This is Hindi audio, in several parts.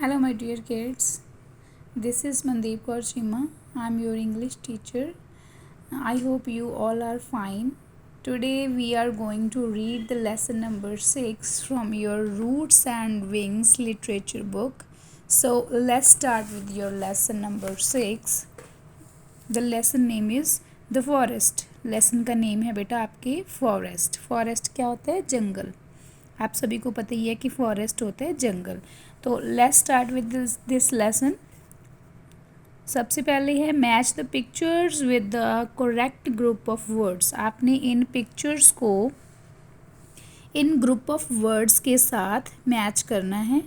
Hello, my dear kids. This is Mandeep Kaur Chima. I'm your English teacher. I hope you all are fine. Today we are going to read the lesson number 6 from your Roots and Wings literature book. So let's start with your lesson number 6. The lesson name is The Forest. Lesson का नेम है बेटा आपके फॉरेस्ट. फॉरेस्ट क्या होता है? जंगल. आप सभी को पता ही है कि फॉरेस्ट होता है जंगल. तो let's start with this lesson. सबसे पहले है match the pictures with the correct group of words. आपने इन पिक्चर्स को इन ग्रुप ऑफ वर्ड्स के साथ मैच करना है.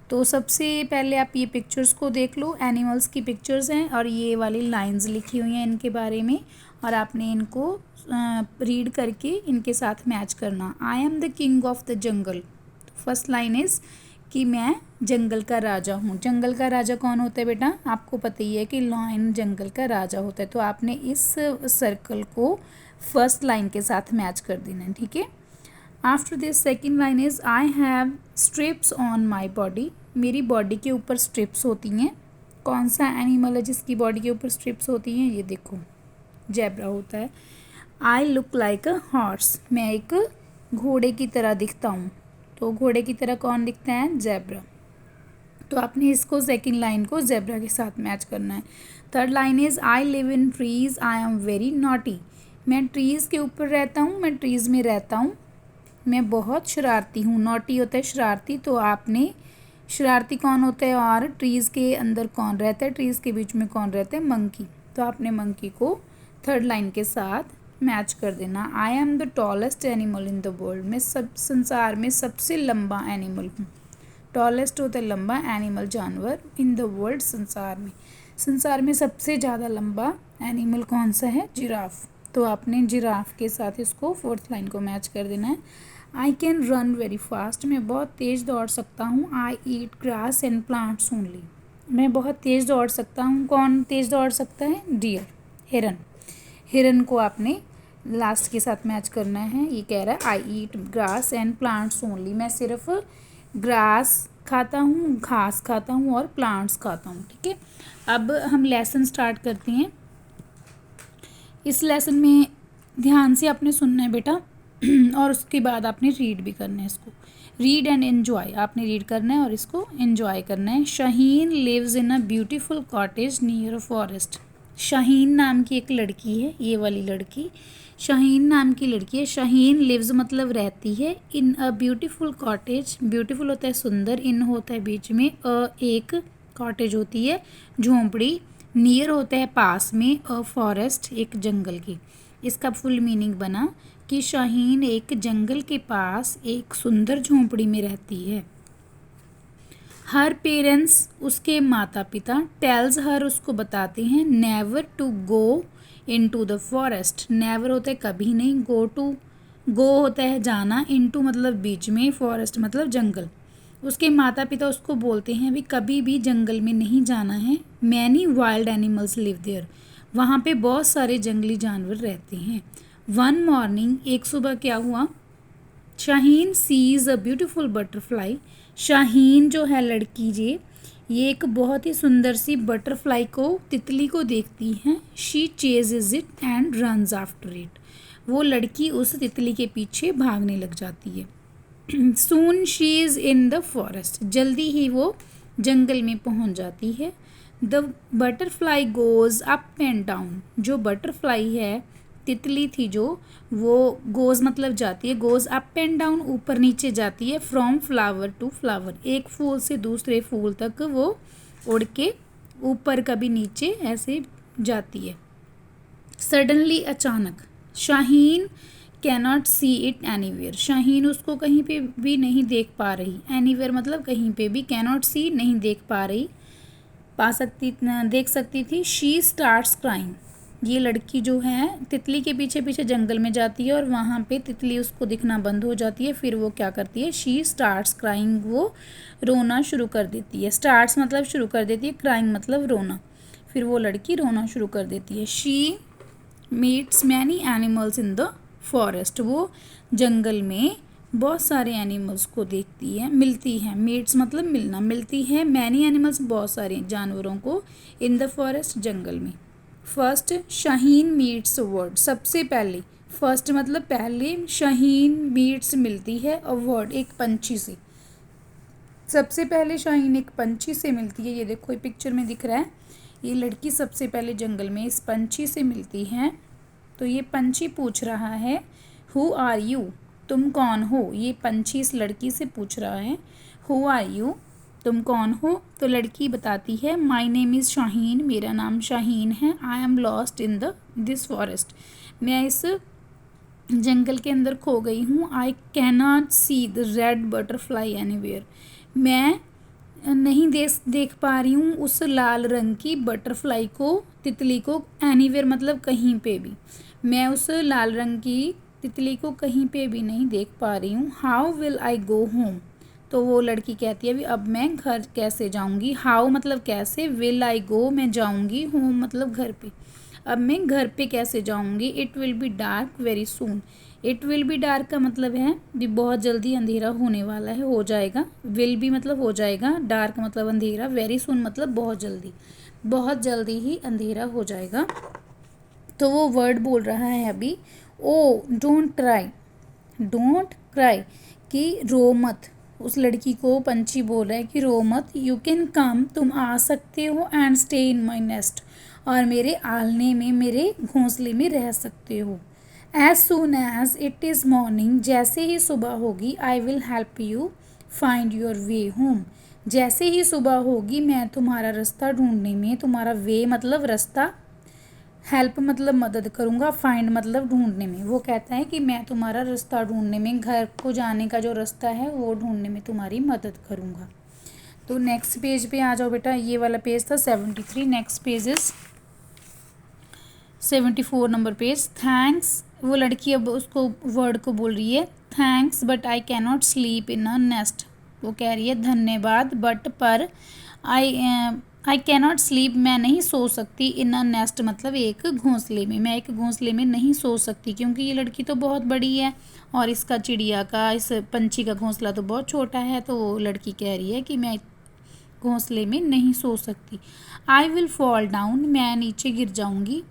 तो सबसे पहले आप ये पिक्चर्स को देख लो. एनिमल्स की पिक्चर्स हैं और ये वाली लाइंस लिखी हुई हैं इनके बारे में, और आपने इनको रीड करके इनके साथ मैच करना. I am the king of the jungle. First line is कि मैं जंगल का राजा हूँ. जंगल का राजा कौन होता है बेटा? आपको पता ही है कि लायन जंगल का राजा होता है. तो आपने इस सर्कल को फर्स्ट लाइन के साथ मैच कर देना है. ठीक है. After this second line is I have strips on my body. मेरी बॉडी के ऊपर स्ट्रिप्स होती हैं. कौन सा एनिमल है जिसकी बॉडी के ऊपर स्ट्रिप्स होती हैं? ये देखो, जेब्रा होता है. I look like a horse. मैं एक घोड़े की तरह दिखता हूँ. तो घोड़े की तरह कौन दिखता है? जेब्रा. तो आपने इसको सेकेंड लाइन को जेब्रा के साथ मैच करना है. Third line is I live in trees I am very naughty. मैं ट्रीज़ के ऊपर रहता हूँ, मैं ट्रीज़ में रहता हूँ, मैं बहुत शरारती हूँ. नॉटी होता है शरारती. तो आपने शरारती कौन होता है और ट्रीज़ के अंदर कौन रहता है? ट्रीज़ के बीच में कौन रहता है? मंकी. तो आपने मंकी को थर्ड लाइन के साथ मैच कर देना. I am the tallest animal in the world. मैं सब संसार में सबसे लंबा एनिमल हूँ. टॉलेस्ट होता है लंबा, एनिमल जानवर, इन द वर्ल्ड संसार में. संसार में सबसे ज़्यादा लंबा एनिमल कौन सा है? जिराफ. तो आपने जिराफ के साथ इसको फोर्थ लाइन को मैच कर देना है. I can run very fast. मैं बहुत तेज़ दौड़ सकता हूँ. आई ईट ग्रास एंड प्लांट्स ओनली. मैं बहुत तेज़ दौड़ सकता हूँ. कौन तेज़ दौड़ सकता है? डियर, हिरन. हिरन को आपने लास्ट के साथ मैच करना है. ये कह रहा है आई ईट ग्रास एंड प्लांट्स ओनली. मैं सिर्फ ग्रास खाता हूँ, घास खाता हूँ और प्लांट्स खाता हूँ. ठीक है. अब हम लेसन स्टार्ट करते हैं. इस लेसन में ध्यान से आपने सुनना है बेटा, और उसके बाद आपने रीड भी करना है. इसको रीड एंड एन्जॉय. आपने रीड करना है और इसको एन्जॉय करना है. Shaheen lives in a beautiful cottage near a forest. Shaheen नाम की एक लड़की है. ये वाली लड़की शाहीन नाम की लड़की है. शाहीन लिव्स मतलब रहती है. इन अ ब्यूटीफुल कॉटेज. ब्यूटीफुल होता है सुंदर, इन होता है बीच में, एक कॉटेज होती है झोंपड़ी, नियर होता है पास में, अ फॉरेस्ट एक जंगल की. इसका फुल मीनिंग बना कि शाहीन एक जंगल के पास एक सुंदर झोंपड़ी में रहती है. हर पेरेंट्स उसके माता पिता, टेल्स हर उसको बताते हैं, never to go into the forest. Never होता है कभी नहीं, गो होता है जाना, इनटू मतलब बीच में, फॉरेस्ट मतलब जंगल. उसके माता पिता उसको बोलते हैं भी कभी भी जंगल में नहीं जाना है. Many wild animals live there. वहाँ पे बहुत सारे जंगली जानवर रहते हैं. वन मॉर्निंग, एक सुबह क्या हुआ? Shaheen sees a beautiful butterfly. Shaheen जो है लड़की ये एक बहुत ही सुंदर सी बटरफ्लाई को, तितली को देखती है. She चेजेज it and runs after it. वो लड़की उस तितली के पीछे भागने लग जाती है. Soon she is in the forest. जल्दी ही वो जंगल में पहुंच जाती है. The butterfly goes up and down. जो बटरफ्लाई है, तितली थी जो, वो गोज़ मतलब जाती है, गोज़ अप एंड डाउन ऊपर नीचे जाती है. From flower to flower. एक फूल से दूसरे फूल तक वो उड़ के ऊपर कभी नीचे ऐसे जाती है. सडनली अचानक, Shaheen cannot see it anywhere. Shaheen उसको कहीं पे भी नहीं देख पा रही. एनीवेयर मतलब कहीं पे भी. कैनॉट सी नहीं देख पा रही, देख सकती थी. She starts crying. ये लड़की जो है तितली के पीछे पीछे जंगल में जाती है और वहाँ पे तितली उसको दिखना बंद हो जाती है. फिर वो क्या करती है? She starts crying. वो रोना शुरू कर देती है. स्टार्ट्स मतलब शुरू कर देती है, क्राइंग मतलब रोना. फिर वो लड़की रोना शुरू कर देती है. She meets many animals in the forest. वो जंगल में बहुत सारे एनिमल्स को देखती है, मिलती है, मीट्स मतलब मिलना, मिलती है मैनी एनिमल्स बहुत सारे जानवरों को इन द फॉरेस्ट जंगल में। फर्स्ट शाहीन मीट्स वर्ड, सबसे पहले, फर्स्ट मतलब पहले, शाहीन मीट्स मिलती है अ वर्ड एक पंछी से। सबसे पहले शाहीन एक पंछी से मिलती है, ये देखो ये पिक्चर में दिख रहा है, ये लड़की सबसे पहले जंगल में इस पंछी से मिलती है। तो ये पंछी पूछ रहा है हु आर यू, तुम कौन हो, ये पंछी इस लड़की से पूछ रहा है हु आर यू, तुम कौन हो। तो लड़की बताती है माई नेम इज़ शाहीन, मेरा नाम शाहीन है, I am lost in this forest, मैं इस जंगल के अंदर खो गई हूँ। I can not see the red butterfly anywhere, मैं नहीं देख पा रही हूँ उस लाल रंग की बटरफ्लाई को, तितली को, एनीवेयर मतलब कहीं पे भी, मैं उस लाल रंग की तितली को कहीं पे भी नहीं देख पा रही हूँ। How will I go home, तो वो लड़की कहती है अभी अब मैं घर कैसे जाऊँगी, हाउ मतलब कैसे, विल आई गो मैं जाऊँगी, होम मतलब घर पे, अब मैं घर पे कैसे जाऊँगी। It will be dark very soon, it will be dark का मतलब है भी बहुत जल्दी अंधेरा होने वाला है, हो जाएगा, विल भी मतलब हो जाएगा, डार्क मतलब अंधेरा, वेरी सून मतलब बहुत जल्दी ही अंधेरा हो जाएगा। तो वो वर्ड बोल रहा है अभी ओ डोंट क्राई कि रो मत, उस लड़की को पंछी बोल रहा है कि रो मत, यू कैन कम तुम आ सकते हो, and stay in my nest और मेरे आलने में, मेरे घोंसले में रह सकते हो। As soon as it is morning, जैसे ही सुबह होगी, I will help you find your way home, जैसे ही सुबह होगी मैं तुम्हारा रास्ता ढूंढने में, तुम्हारा वे मतलब रास्ता, हेल्प मतलब मदद करूँगा, फाइंड मतलब ढूंढने में, वो कहता है कि मैं तुम्हारा रास्ता ढूंढने में, घर को जाने का जो रास्ता है वो ढूंढने में तुम्हारी मदद करूँगा। तो नेक्स्ट पेज पे आ जाओ बेटा, ये वाला पेज था 73, next page is 74 number page. Thanks, वो लड़की अब उसको वर्ड को बोल रही है thanks but I can not sleep in a nest, वो कह रही है धन्यवाद बट पर, आई कैन नॉट स्लीप मैं नहीं सो सकती, इन अ नेस्ट मतलब एक घोंसले में, मैं एक घोंसले में नहीं सो सकती, क्योंकि ये लड़की तो बहुत बड़ी है और इसका चिड़िया का, इस पंछी का घोंसला तो बहुत छोटा है। तो वो लड़की कह रही है कि मैं घोंसले में नहीं सो सकती। आई विल फॉल डाउन, मैं नीचे गिर जाऊँगी,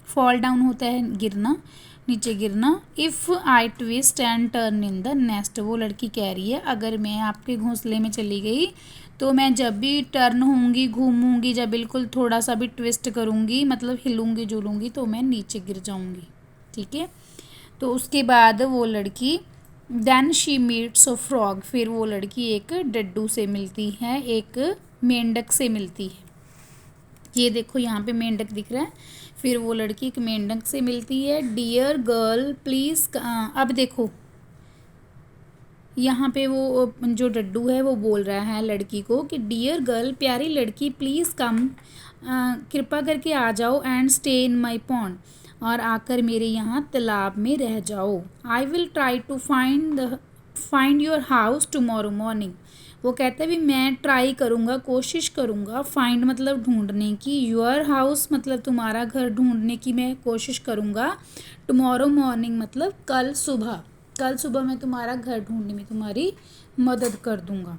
फॉल डाउन होता है गिरना, नीचे गिरना। If I twist and turn in the nest, वो लड़की कह रही है अगर मैं आपके घोंसले में चली गई तो मैं जब भी टर्न होंगी, घूमूंगी, जब बिल्कुल थोड़ा सा भी ट्विस्ट करूँगी मतलब हिलूंगी जुलूंगी तो मैं नीचे गिर जाऊँगी, ठीक है। तो उसके बाद वो लड़की then she meets a frog, फिर वो लड़की एक डड्डू से मिलती है, एक मेंढक से मिलती है, ये देखो यहाँ पे मेंढक दिख रहा है। फिर वो लड़की एक मेंढक से मिलती है। डियर गर्ल प्लीज़, अब देखो यहाँ पे वो जो डड्डू है वो बोल रहा है लड़की को कि डियर गर्ल प्यारी लड़की प्लीज़ कम, कृपा करके आ जाओ, and stay in my pond और आकर मेरे यहाँ तालाब में रह जाओ। I will try to find your house tomorrow morning, वो कहता है भी मैं ट्राई करूँगा, कोशिश करूँगा, फाइंड मतलब ढूंढने की, योर हाउस मतलब तुम्हारा घर ढूंढने की मैं कोशिश करूँगा, टुमारो मॉर्निंग मतलब कल सुबह मैं तुम्हारा घर ढूंढने में तुम्हारी मदद कर दूँगा।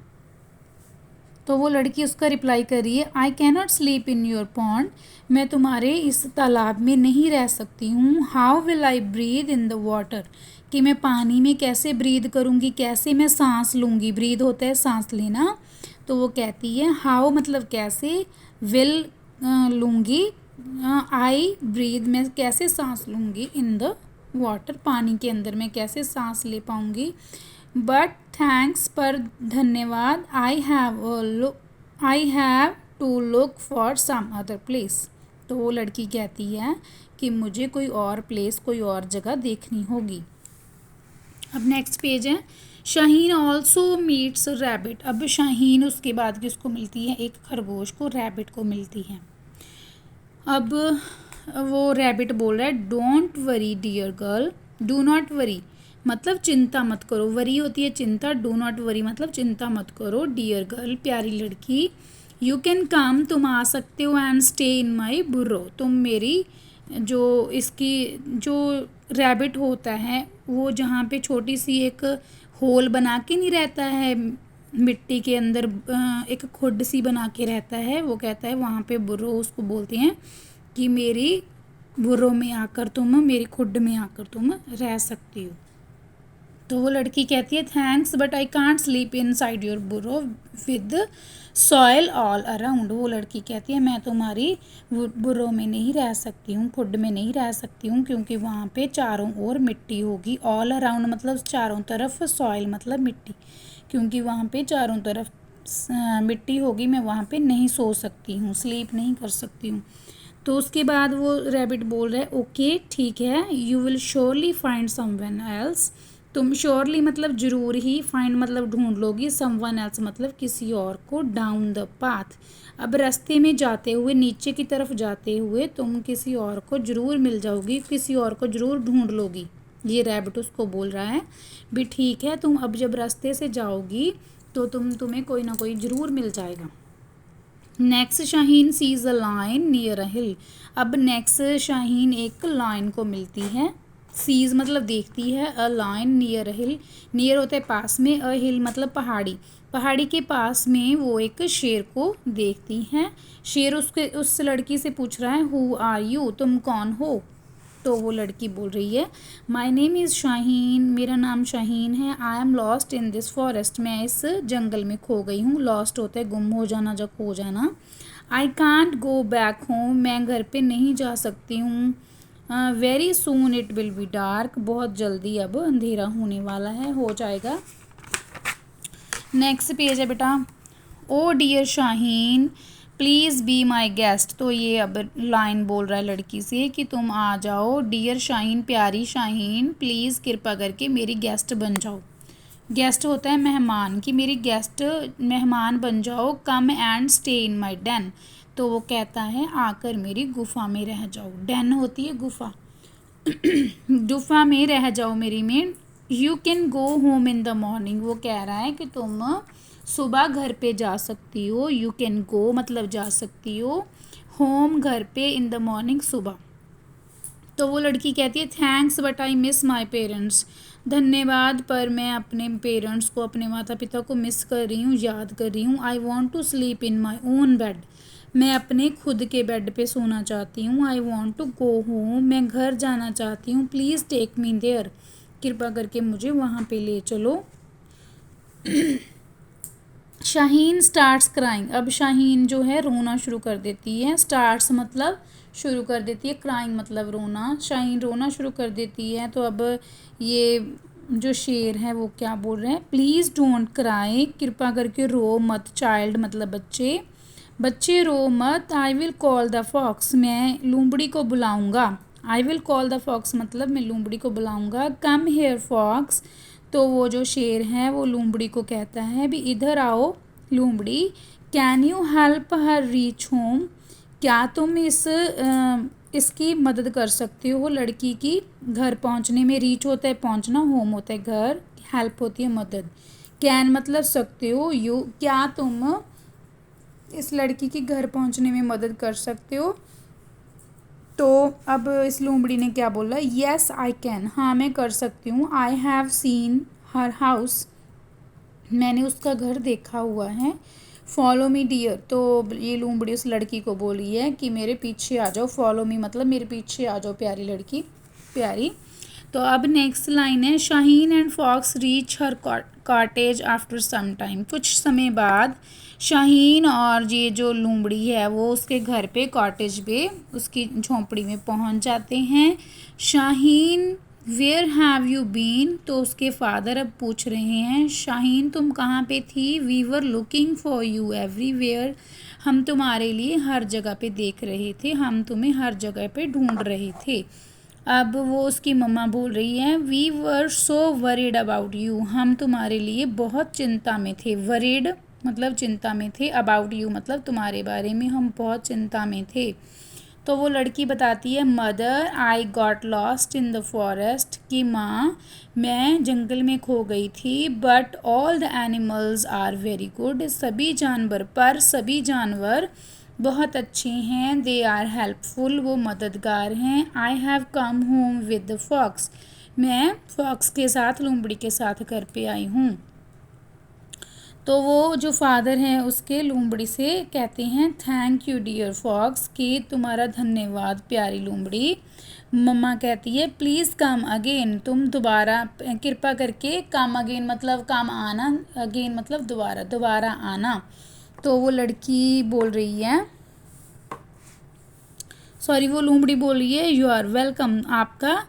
तो वो लड़की उसका रिप्लाई कर रही है I can not sleep in your pond, मैं तुम्हारे इस तालाब में नहीं रह सकती हूँ। How will I breathe in the water, कि मैं पानी में कैसे ब्रीद करूँगी, कैसे मैं सांस लूँगी, ब्रीद होता है सांस लेना। तो वो कहती है हाउ मतलब कैसे, विल लूँगी, आई ब्रीद मैं कैसे सांस लूँगी, इन द वाटर पानी के अंदर मैं कैसे सांस ले पाऊँगी। बट थैंक्स पर धन्यवाद, I have to look for some other place, तो वो लड़की कहती है कि मुझे कोई और प्लेस, कोई और जगह देखनी होगी। अब नेक्स्ट पेज है शाहीन ऑल्सो मीट्स रैबिट, अब शाहीन उसके बाद किसको मिलती है, एक खरगोश को, रैबिट को मिलती है। अब वो रैबिट बोल रहा है don't worry dear girl, do not worry मतलब चिंता मत करो, वरी होती है चिंता, डू नॉट वरी मतलब चिंता मत करो, डियर गर्ल प्यारी लड़की, यू कैन कम तुम आ सकते हो, एंड स्टे इन माई बुर्रो तुम मेरी जो इसकी जो रैबिट होता है वो जहाँ पे छोटी सी एक होल बना के नहीं रहता है मिट्टी के अंदर, एक खुड सी बना के रहता है, वो कहता है वहाँ पे बुर्रो उसको बोलते हैं कि मेरी बुर्रो में आकर तुम, मेरी खुड में आकर तुम रह सकती हो। तो वो लड़की कहती है thanks but I can't sleep inside your burrow with soil all around. वो लड़की कहती है मैं तुम्हारी बुर्रो में नहीं रह सकती हूँ, खुड में नहीं रह सकती हूँ, क्योंकि वहाँ पे चारों ओर मिट्टी होगी। ऑल अराउंड मतलब चारों तरफ, सॉयल मतलब मिट्टी, क्योंकि वहाँ पे चारों तरफ मिट्टी होगी, मैं वहाँ पे नहीं सो सकती हूँ, स्लीप नहीं कर सकती हूँ। तो उसके बाद वो रैबिट बोल रहा है ओके ठीक है, you will surely find someone else. तुम श्योरली मतलब ज़रूर ही, फाइंड मतलब ढूंढ लोगी, समवन एल्स मतलब किसी और को, डाउन द पाथ। अब रास्ते में जाते हुए, नीचे की तरफ जाते हुए तुम किसी और को ज़रूर मिल जाओगी, किसी और को ज़रूर ढूंढ लोगी। ये रैबिट उसको बोल रहा है भी ठीक है, तुम अब जब रास्ते से जाओगी तो तुम्हें कोई ना कोई ज़रूर मिल जाएगा। Next Shaheen sees a lion near a hill. अब नेक्स्ट शाहीन एक लाइन को मिलती है, सीज मतलब देखती है, अ lion near a hill, near होता है पास में, अ हिल मतलब पहाड़ी, पहाड़ी के पास में वो एक शेर को देखती है। शेर उस लड़की से पूछ रहा है हु आर यू, तुम कौन हो। तो वो लड़की बोल रही है माई नेम इज़ शाहीन, मेरा नाम शाहीन है, I am lost in this forest, मैं इस जंगल में खो गई हूँ। लॉस्ट होता है गुम हो जाना, जब खो जाना। I can't go back home, मैं घर पे नहीं जा सकती हूँ। Very soon it will be dark, बहुत जल्दी अब अंधेरा होने वाला है, हो जाएगा। नेक्स्ट पेज है बेटा, oh dear Shaheen please be my guest. तो ये अब लाइन बोल रहा है लड़की से कि तुम आ जाओ, डियर शाहीन प्यारी शाहीन, प्लीज़ कृपा करके मेरी गेस्ट बन जाओ। गेस्ट होता है मेहमान, कि मेरी गेस्ट मेहमान बन जाओ, come and stay in my den. तो वो कहता है आकर मेरी गुफा में रह जाओ, डेन होती है गुफा, गुफा में रह जाओ मेरी में। You can go home in the morning, वो कह रहा है कि तुम सुबह घर पे जा सकती हो, यू कैन गो मतलब जा सकती हो, होम घर पे, इन द मॉर्निंग सुबह। तो वो लड़की कहती है thanks but I miss my parents, धन्यवाद पर मैं अपने पेरेंट्स को, अपने माता पिता को मिस कर रही हूँ, याद कर रही हूँ। I want to sleep in my own bed, मैं अपने खुद के बेड पे सोना चाहती हूँ। I want to go home, मैं घर जाना चाहती हूँ। प्लीज़ टेक मी देयर, कृपा करके मुझे वहाँ पे ले चलो। शाहीन स्टार्ट्स क्राइंग, अब शाहीन जो है रोना शुरू कर देती है। स्टार्ट्स मतलब शुरू कर देती है, क्राइंग मतलब रोना, शाहीन रोना शुरू कर देती है। तो अब ये जो शेर है वो क्या बोल रहे हैं, प्लीज़ डोंट क्राई, कृपा करके रो मत, चाइल्ड मतलब बच्चे, बच्चे रो मत। I will call the fox, मैं लूमड़ी को बुलाऊंगा। I will call the fox मतलब मैं लूमड़ी को बुलाऊंगा। कम हेयर फॉक्स, तो वो जो शेर है वो लूमड़ी को कहता है भी इधर आओ लूमड़ी। Can you help her reach home, क्या तुम इसकी मदद कर सकते हो लड़की की घर पहुंचने में। रीच होता है पहुंचना, होम होता है घर, हेल्प होती है मदद। कैन मतलब सकते हो, यू क्या तुम इस लड़की की घर पहुंचने में मदद कर सकते हो। तो अब इस लोमड़ी ने क्या बोला, येस आई कैन, हाँ मैं कर सकती हूँ। I have seen her house, मैंने उसका घर देखा हुआ है। फॉलो मी डियर, तो ये लोमड़ी उस लड़की को बोली है कि मेरे पीछे आ जाओ। फॉलो मी मतलब मेरे पीछे आ जाओ प्यारी लड़की, प्यारी। तो अब नेक्स्ट लाइन है, Shaheen and fox reach her cottage after some time, कुछ समय बाद शाहीन और ये जो लूमड़ी है वो उसके घर पे, कॉटेज पे, उसकी झोंपड़ी में पहुंच जाते हैं। Shaheen where have you been, तो उसके फादर अब पूछ रहे हैं शाहीन तुम कहाँ पे थी। We were looking for you everywhere, हम तुम्हारे लिए हर जगह पे देख रहे थे, हम तुम्हें हर जगह पे ढूंढ रहे थे। अब वो उसकी मम्मा बोल रही है we were so worried about you, हम तुम्हारे लिए बहुत चिंता में थे। वरीड मतलब चिंता में थे, अबाउट यू मतलब तुम्हारे बारे में हम बहुत चिंता में थे। तो वो लड़की बताती है mother I got lost in the forest, कि माँ मैं जंगल में खो गई थी। But all the animals are very good, सभी जानवर, पर सभी जानवर बहुत अच्छे हैं। दे आर हेल्पफुल, वो मददगार हैं। I have come home with the fox, मैं फॉक्स के साथ, लोमड़ी के साथ घर पे आई हूँ। तो वो जो फादर हैं उसके लोमड़ी से कहते हैं थैंक यू डियर फॉक्स, कि तुम्हारा धन्यवाद प्यारी लोमड़ी। मम्मा कहती है प्लीज़ कम अगेन, तुम दोबारा कृपा करके, कम अगेन मतलब कम आना, अगेन मतलब दोबारा, दोबारा आना। तो वो लड़की बोल रही है, सॉरी वो लोमड़ी बोल रही है यू आर वेलकम, आपका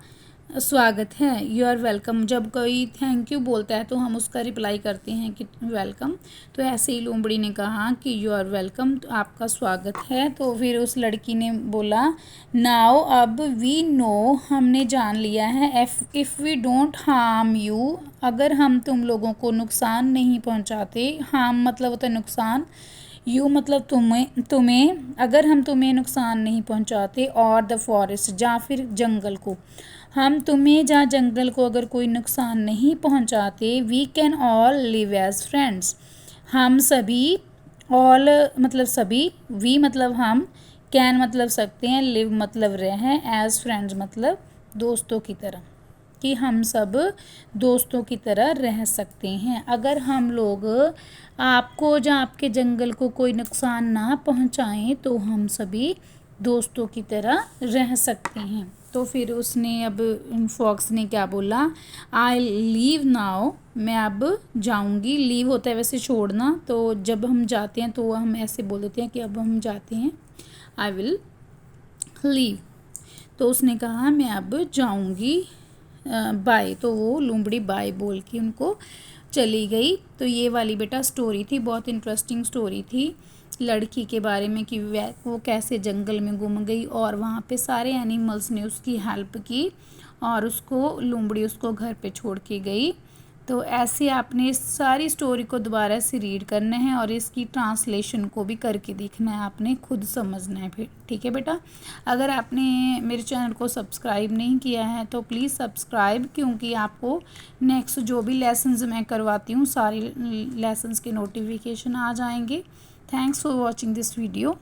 स्वागत है। यू आर वेलकम, जब कोई थैंक यू बोलता है तो हम उसका रिप्लाई करते हैं कि वेलकम। तो ऐसे ही लोमड़ी ने कहा कि यू आर वेलकम, तो आपका स्वागत है। तो फिर उस लड़की ने बोला नाउ अब वी नो, हमने जान लिया है, if we don't harm you, अगर हम तुम लोगों को नुकसान नहीं पहुंचाते, हार्म मतलब होता है नुकसान, यू मतलब तुम्हें अगर हम तुम्हें नुकसान नहीं पहुंचाते, और द फॉरेस्ट या फिर जंगल को, हम तुम्हें या जंगल को अगर कोई नुकसान नहीं पहुंचाते, we can all live as friends, हम सभी, ऑल मतलब सभी, वी मतलब हम, कैन मतलब सकते हैं, लिव मतलब रहें, एज फ्रेंड्स मतलब दोस्तों की तरह, कि हम सब दोस्तों की तरह रह सकते हैं। अगर हम लोग आपको या आपके जंगल को कोई नुकसान ना पहुंचाएं तो हम सभी दोस्तों की तरह रह सकते हैं। तो फिर उसने अब फॉक्स ने क्या बोला, आई लीव नाउ, मैं अब जाऊंगी। लीव होता है वैसे छोड़ना, तो जब हम जाते हैं तो हम ऐसे बोल देते हैं कि अब हम जाते हैं, आई विल लीव। तो उसने कहा मैं अब जाऊंगी, बाय। तो वो लोमड़ी बाय बोल के उनको चली गई। तो ये वाली बेटा स्टोरी थी, बहुत इंटरेस्टिंग स्टोरी थी लड़की के बारे में, कि वो कैसे जंगल में गुम गई और वहाँ पे सारे एनिमल्स ने उसकी हेल्प की और उसको लोमड़ी उसको घर पे छोड़ के गई। तो ऐसे आपने इस सारी स्टोरी को दोबारा से रीड करना है और इसकी ट्रांसलेशन को भी करके देखना है, आपने खुद समझना है फिर, ठीक है बेटा। अगर आपने मेरे चैनल को सब्सक्राइब नहीं किया है तो प्लीज़ सब्सक्राइब, क्योंकि आपको नेक्स्ट जो भी लेसन्स मैं करवाती हूँ सारी लेसन्स के नोटिफिकेशन आ जाएंगे। Thanks for watching this video.